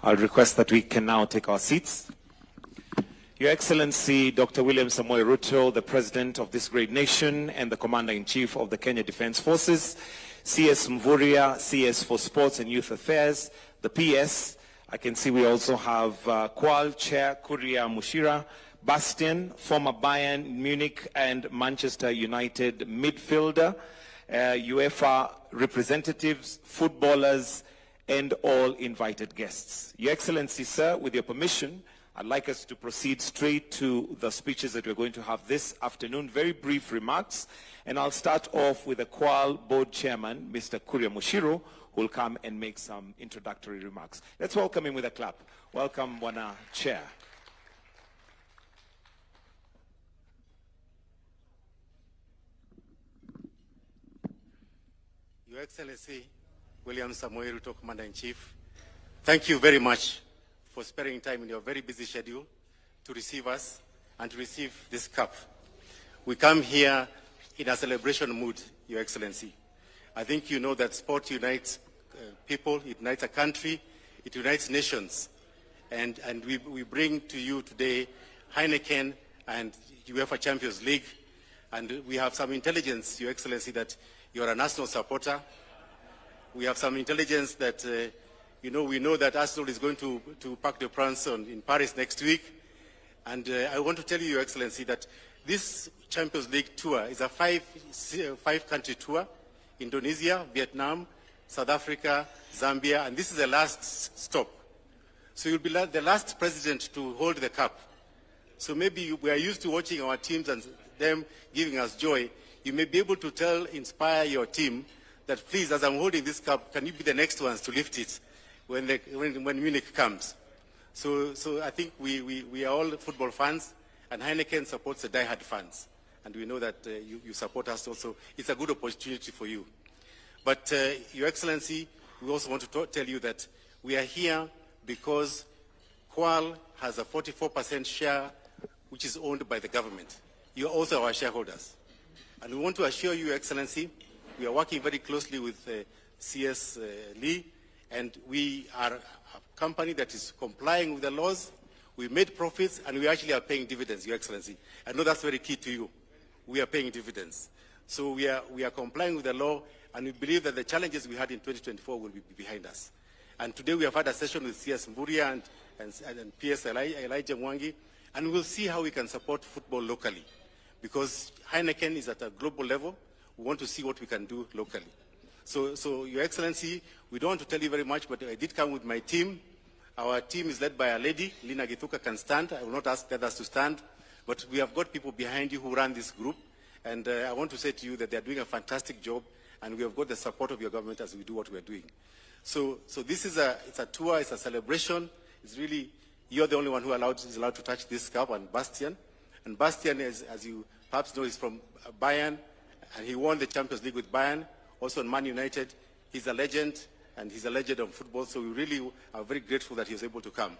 I'll request that we can now take our seats. Your Excellency, Dr. William Samoei Ruto, the President of this great nation and the Commander-in-Chief of the Kenya Defence Forces, CS Mvurya, CS for Sports and Youth Affairs, the PS. I can see we also have Qual Chair Kuria Mushira, Bastian, former Bayern, Munich and Manchester United midfielder, UEFA representatives, footballers, and all invited guests. Your Excellency, sir, with your permission, I'd like us to proceed straight to the speeches that we're going to have this afternoon. Very brief remarks, and I'll start off with the Qual Board Chairman, Mr. Kuria Mushiro, who will come and make some introductory remarks. Let's welcome him with a clap. Welcome, Bwana Chair. Your Excellency, William Samoei Ruto, Commander-in-Chief, thank you very much for sparing time in your very busy schedule to receive us and to receive this cup. We come here in a celebration mood, Your Excellency. I think you know that sport unites people, it unites a country, it unites nations. And we bring to you today Heineken and UEFA Champions League. And we have some intelligence, Your Excellency, that you're a national supporter. We have some intelligence that, we know that Arsenal is going to Parc des Princes in Paris next week. And I want to tell you, Your Excellency, that this Champions League tour is a five-country tour: Indonesia, Vietnam, South Africa, Zambia, and this is the last stop. So you'll be the last president to hold the cup. So maybe we are used to watching our teams and them giving us joy. You may be able to inspire your team that, please, as I'm holding this cup, can you be the next ones to lift it when Munich comes? So I think we are all football fans, and Heineken supports the diehard fans. And we know that you support us also. It's a good opportunity for you. But, Your Excellency, we also want to tell you that we are here because Qual has a 44% share, which is owned by the government. You are also our shareholders. And we want to assure you, Your Excellency, we are working very closely with CS Lee, and we are a company that is complying with the laws. We made profits, and we actually are paying dividends, Your Excellency. I know that's very key to you. We are paying dividends. So we are complying with the law, and we believe that the challenges we had in 2024 will be behind us. And today we have had a session with CS Mvurya and PS Elijah Mwangi, and we'll see how we can support football locally. Because Heineken is at a global level, we want to see what we can do locally. So Your Excellency, we don't want to tell you very much, but I did come with my team. Our team is led by a lady. Lina Githuka can stand. I will not ask others to stand. But we have got people behind you who run this group. And I want to say to you that they are doing a fantastic job, and we have got the support of your government as we do what we are doing. So this is it's a tour, it's a celebration. It's really, you're the only one who is allowed to touch this cup, and Bastian. And Bastian, as you perhaps know, is from Bayern, and he won the Champions League with Bayern, also on Man United. He's a legend, and he's a legend of football, so we really are very grateful that he was able to come.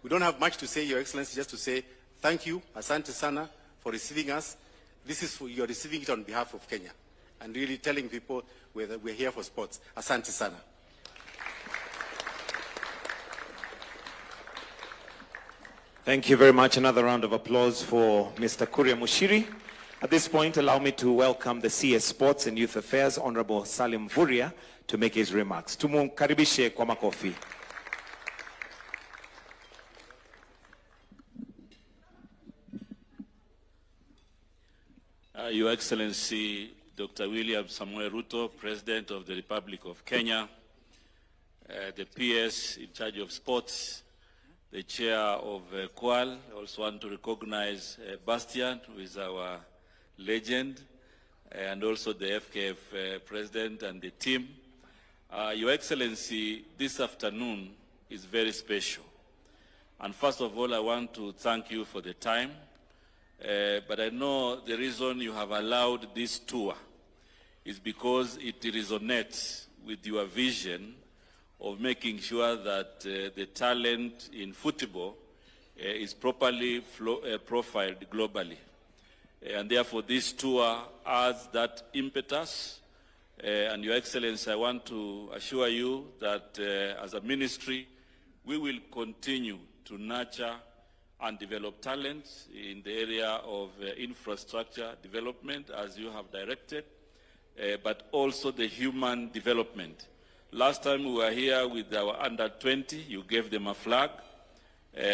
We don't have much to say, Your Excellency, just to say thank you, asante sana, for receiving us. You're receiving it on behalf of Kenya, and really telling people we're here for sports. Asante sana. Thank you very much. Another round of applause for Mr. Kuria Mushiri. At this point, allow me to welcome the CS Sports and Youth Affairs, Honorable Salim Mvurya, to make his remarks. Tumukaribishe kwa makofi. Your Excellency, Dr. William Samoei Ruto, President of the Republic of Kenya, the PS in charge of sports, the chair of Qual. I also want to recognize Bastian, who is our legend, and also the FKF president and the team. Your Excellency, this afternoon is very special. And first of all, I want to thank you for the time. But I know the reason you have allowed this tour is because it resonates with your vision of making sure that the talent in football is properly profiled globally. And therefore this tour adds that impetus. And Your Excellency, I want to assure you that as a ministry, we will continue to nurture and develop talent in the area of infrastructure development, as you have directed, but also the human development. Last time we were here with our under-20, you gave them a flag.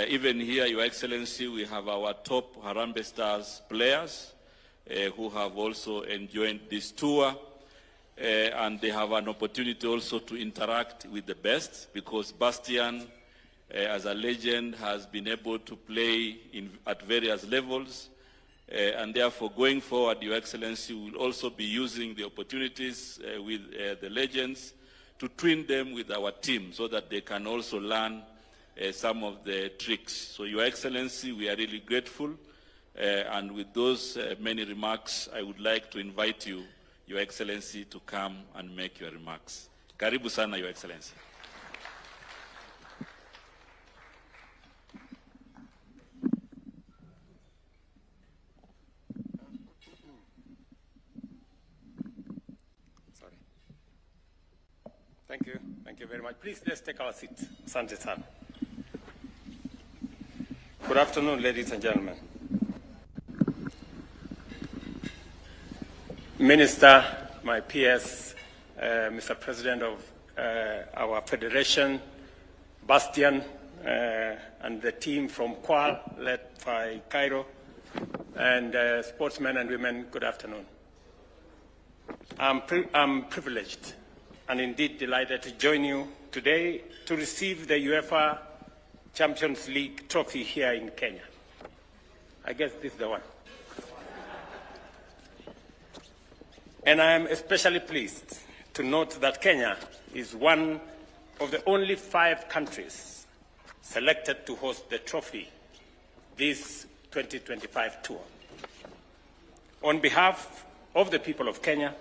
Even here, Your Excellency, we have our top Harambee Stars players who have also enjoyed this tour. And they have an opportunity also to interact with the best, because Bastian, as a legend, has been able to play at various levels. And therefore, going forward, Your Excellency will also be using the opportunities with the legends to train them with our team so that they can also learn some of the tricks. So, Your Excellency, we are really grateful. And with those many remarks, I would like to invite you, Your Excellency, to come and make your remarks. Karibu sana, Your Excellency. Sorry. Thank you. Thank you very much. Please, let's take our seats. Asante sana. Good afternoon, ladies and gentlemen. Minister, my PS, Mr. President of our Federation, Bastian, and the team from Kwal, led by Cairo, and sportsmen and women, good afternoon. I'm privileged and indeed delighted to join you today to receive the UEFA Champions League trophy here in Kenya. I guess this is the one. And I am especially pleased to note that Kenya is one of the only 5 countries selected to host the trophy this 2025 tour. On behalf of the people of Kenya,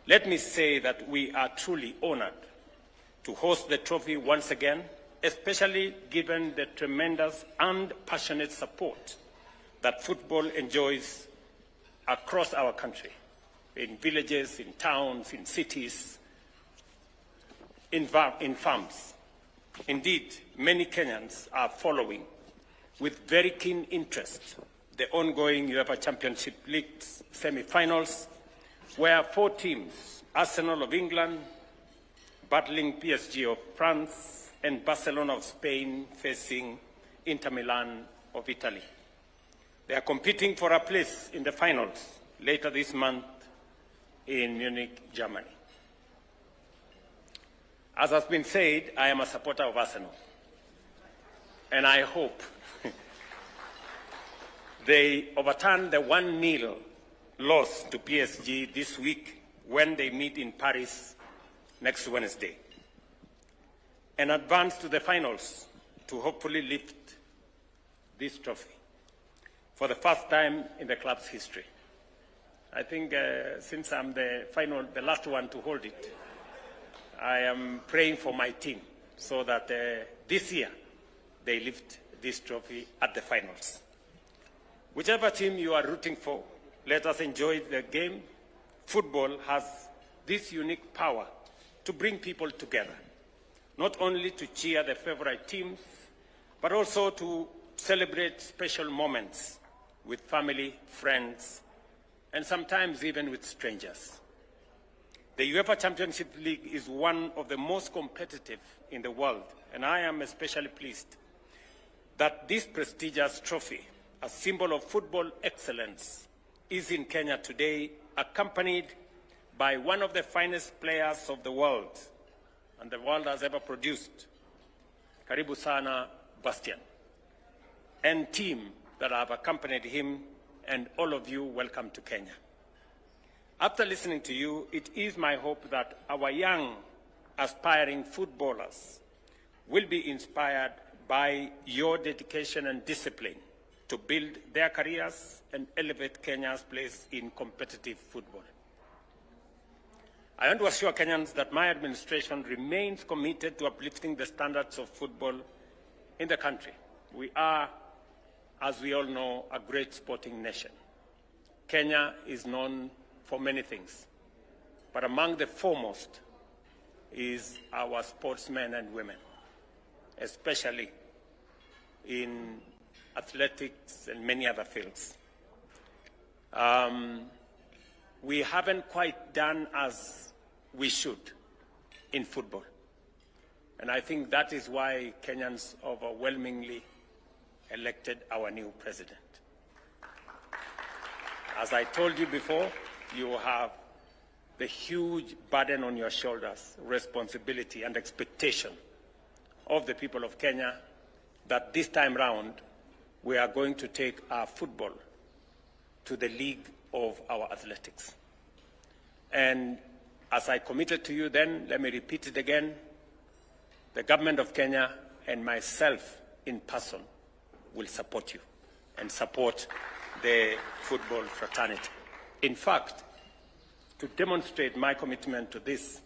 let me say that we are truly honored to host the trophy once again, especially given the tremendous and passionate support that football enjoys across our country, in villages, in towns, in cities, in farms. Indeed, many Kenyans are following with very keen interest the ongoing UEFA Championship League semi-finals, where 4 teams, Arsenal of England, battling PSG of France, and Barcelona of Spain facing Inter Milan of Italy. They are competing for a place in the finals later this month in Munich, Germany. As has been said, I am a supporter of Arsenal, and I hope they overturn the 1-0 loss to PSG this week when they meet in Paris next Wednesday, and advance to the finals to hopefully lift this trophy for the first time in the club's history. I think since I'm the last one to hold it, I am praying for my team so that this year they lift this trophy at the finals. Whichever team you are rooting for, let us enjoy the game. Football has this unique power to bring people together, not only to cheer the favorite teams, but also to celebrate special moments with family, friends, and sometimes even with strangers. The UEFA Championship League is one of the most competitive in the world, and I am especially pleased that this prestigious trophy, a symbol of football excellence, is in Kenya today, accompanied by one of the finest players of the world, and the world has ever produced, Karibu sana Bastian, and team that have accompanied him, and all of you, welcome to Kenya. After listening to you, it is my hope that our young, aspiring footballers will be inspired by your dedication and discipline to build their careers and elevate Kenya's place in competitive football. I want to assure Kenyans that my administration remains committed to uplifting the standards of football in the country. We are, as we all know, a great sporting nation. Kenya is known for many things, but among the foremost is our sportsmen and women. especially in athletics and many other fields. We haven't quite done as we should in football. And I think that is why Kenyans overwhelmingly elected our new president. As I told you before, you have the huge burden on your shoulders, responsibility and expectation of the people of Kenya that this time round we are going to take our football to the league of our athletics. And as I committed to you then, let me repeat it again, the government of Kenya and myself in person will support you and support the football fraternity. In fact, to demonstrate my commitment to this,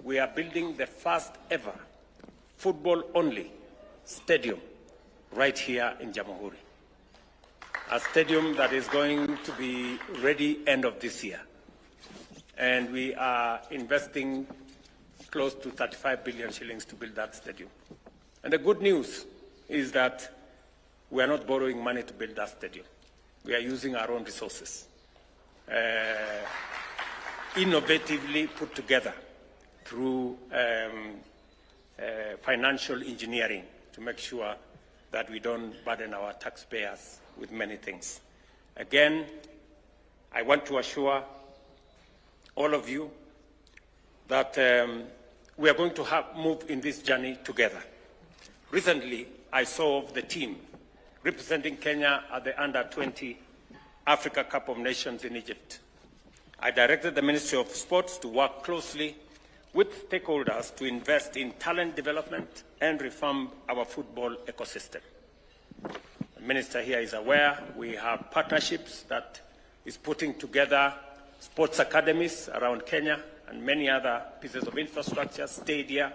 we are building the first ever football-only stadium right here in Jamhuri. A stadium that is going to be ready end of this year. And we are investing close to 35 billion shillings to build that stadium. And the good news is that we are not borrowing money to build that stadium. We are using our own resources, innovatively put together through financial engineering to make sure that we don't burden our taxpayers with many things. Again, I want to assure all of you that we are going to move in this journey together. Recently, I saw the team representing Kenya at the Under-20 Africa Cup of Nations in Egypt. I directed the Ministry of Sports to work closely with stakeholders to invest in talent development and reform our football ecosystem. The Minister here is aware we have partnerships that is putting together sports academies around Kenya and many other pieces of infrastructure, stadia,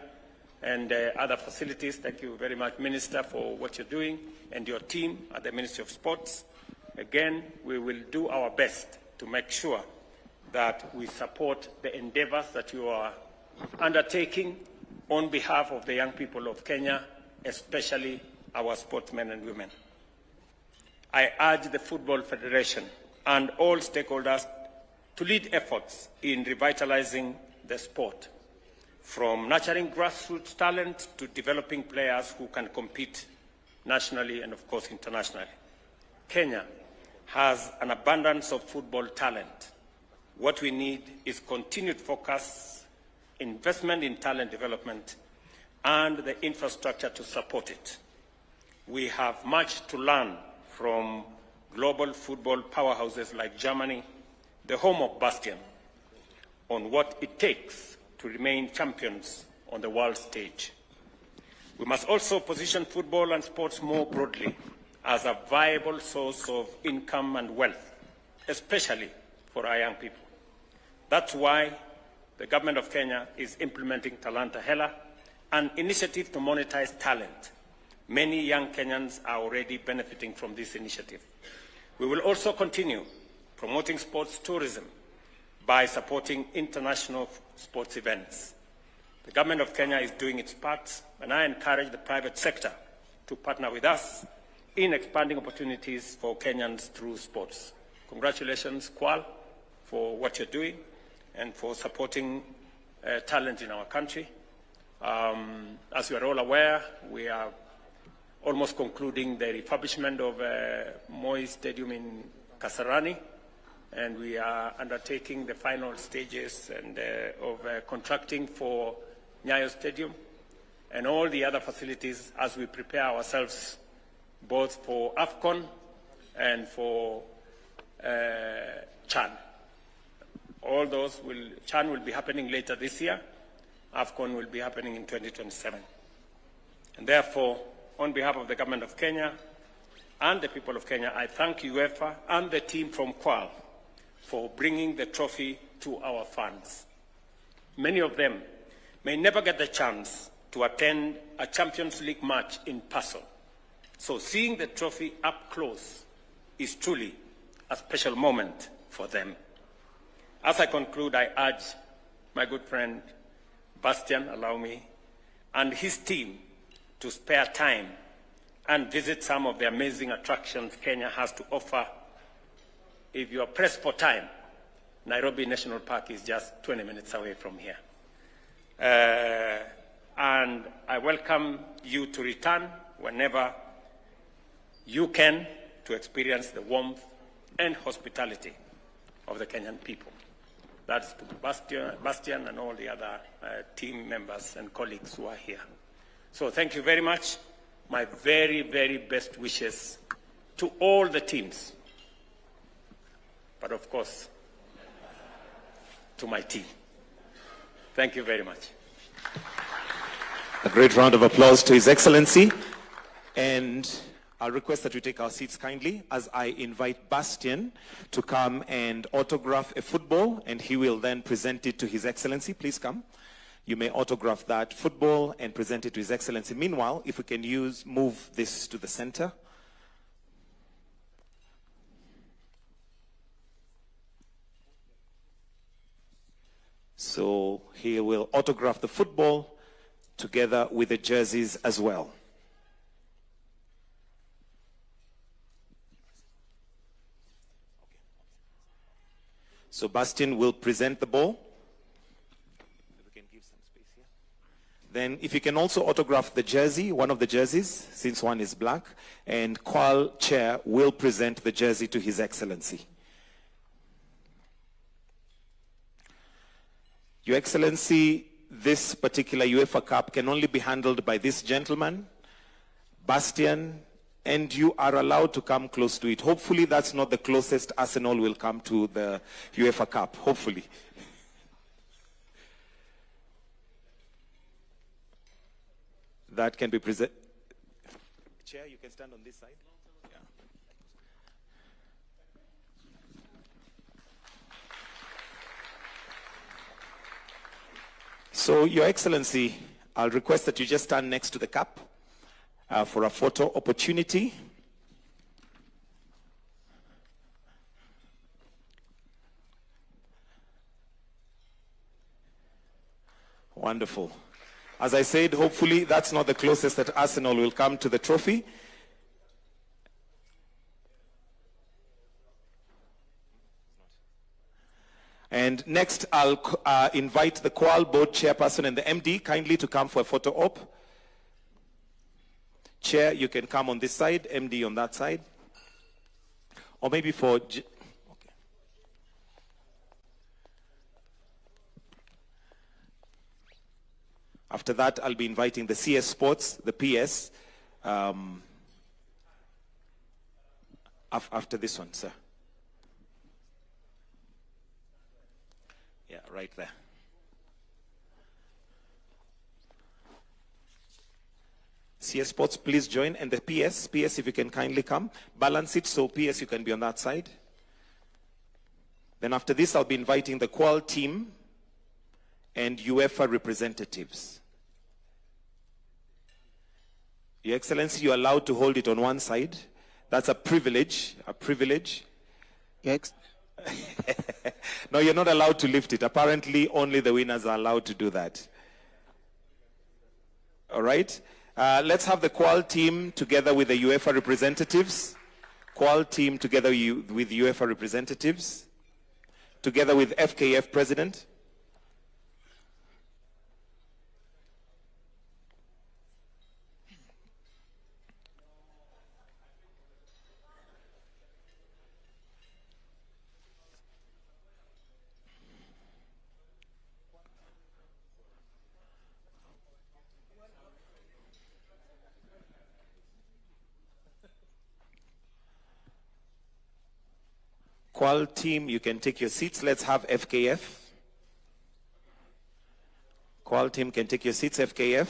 and other facilities. Thank you very much, Minister, for what you're doing and your team at the Ministry of Sports. Again, we will do our best to make sure that we support the endeavors that you are undertaking on behalf of the young people of Kenya, especially our sportsmen and women. I urge the Football Federation and all stakeholders to lead efforts in revitalizing the sport, from nurturing grassroots talent to developing players who can compete nationally and, of course, internationally. Kenya has an abundance of football talent. What we need is continued focus, investment in talent development, and the infrastructure to support it. We have much to learn from global football powerhouses like Germany, the home of Bastion, on what it takes to remain champions on the world stage. We must also position football and sports more broadly as a viable source of income and wealth, especially for our young people. That's why the government of Kenya is implementing Talanta Hela, an initiative to monetize talent. Many young Kenyans are already benefiting from this initiative. We will also continue promoting sports tourism by supporting international sports events. The government of Kenya is doing its part, and I encourage the private sector to partner with us in expanding opportunities for Kenyans through sports. Congratulations, Kwal, for what you're doing and for supporting talent in our country. As you are all aware, we are almost concluding the refurbishment of Moi Stadium in Kasarani, and we are undertaking the final stages of contracting for Nyayo Stadium and all the other facilities as we prepare ourselves both for AFCON and for CHAN. All those CHAN will be happening later this year. AFCON will be happening in 2027. And therefore, on behalf of the government of Kenya and the people of Kenya, I thank UEFA and the team from Kwal for bringing the trophy to our fans. Many of them may never get the chance to attend a Champions League match in person. So seeing the trophy up close is truly a special moment for them. As I conclude, I urge my good friend Bastian, allow me, and his team to to spare time and visit some of the amazing attractions Kenya has to offer. If you are pressed for time, Nairobi National Park is just 20 minutes away from here. And I welcome you to return whenever you can to experience the warmth and hospitality of the Kenyan people. That's to Bastian and all the other team members and colleagues who are here. So thank you very much. My very, very best wishes to all the teams, but of course, to my team. Thank you very much. A great round of applause to His Excellency. And I'll request that we take our seats kindly as I invite Bastian to come and autograph a football, and he will then present it to His Excellency. Please come. You may autograph that football and present it to His Excellency. Meanwhile, if we can move this to the center. So he will autograph the football together with the jerseys as well. So Bastian will present the ball. If we can give some space here. Then if you can also autograph the jersey, one of the jerseys, since one is black, and Kwal Chair will present the jersey to His Excellency. Your Excellency, this particular UEFA Cup can only be handled by this gentleman, Bastian, and you are allowed to come close to it. Hopefully that's not the closest Arsenal will come to the UEFA Cup, hopefully. That can be presented. Chair, you can stand on this side. Yeah. So, Your Excellency, I'll request that you just stand next to the cup for a photo opportunity. Wonderful. As I said, hopefully that's not the closest that Arsenal will come to the trophy. And next, I'll invite the Kwal Board Chairperson and the MD kindly to come for a photo op. Chair, you can come on this side, MD on that side. Or maybe for... Okay. After that, I'll be inviting the CS Sports, the PS. After this one, sir. Yeah, right there. CS Sports, please join. And the PS, if you can kindly come. Balance it, so PS, you can be on that side. Then after this, I'll be inviting the Kwal team and UEFA representatives. Your Excellency, you're allowed to hold it on one side. That's a privilege, Yes. No, you're not allowed to lift it. Apparently, only the winners are allowed to do that. All right? Let's have the Kwal team together with the UEFA representatives. Kwal team together with UEFA representatives. Together with FKF president. Kwal team, you can take your seats. Let's have FKF. Kwal team can take your seats, FKF.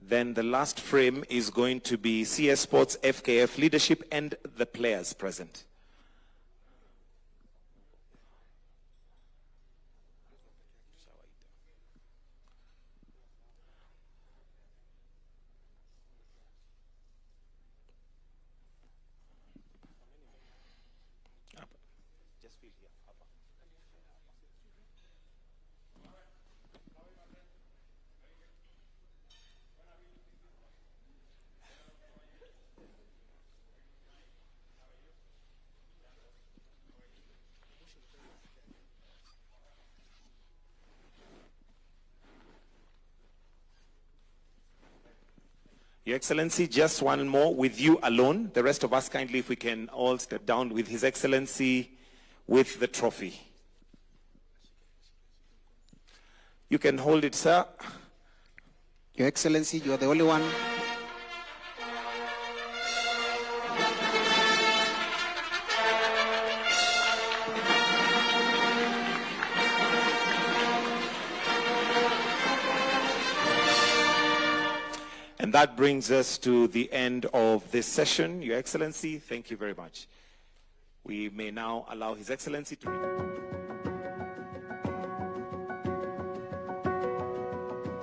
Then the last frame is going to be CS Sports FKF leadership and the players present. Your Excellency, just one more with you alone. The rest of us, kindly, if we can all step down with His Excellency with the trophy. You can hold it, sir. Your Excellency, you are the only one. And that brings us to the end of this session. Your Excellency, thank you very much. We may now allow His Excellency to read.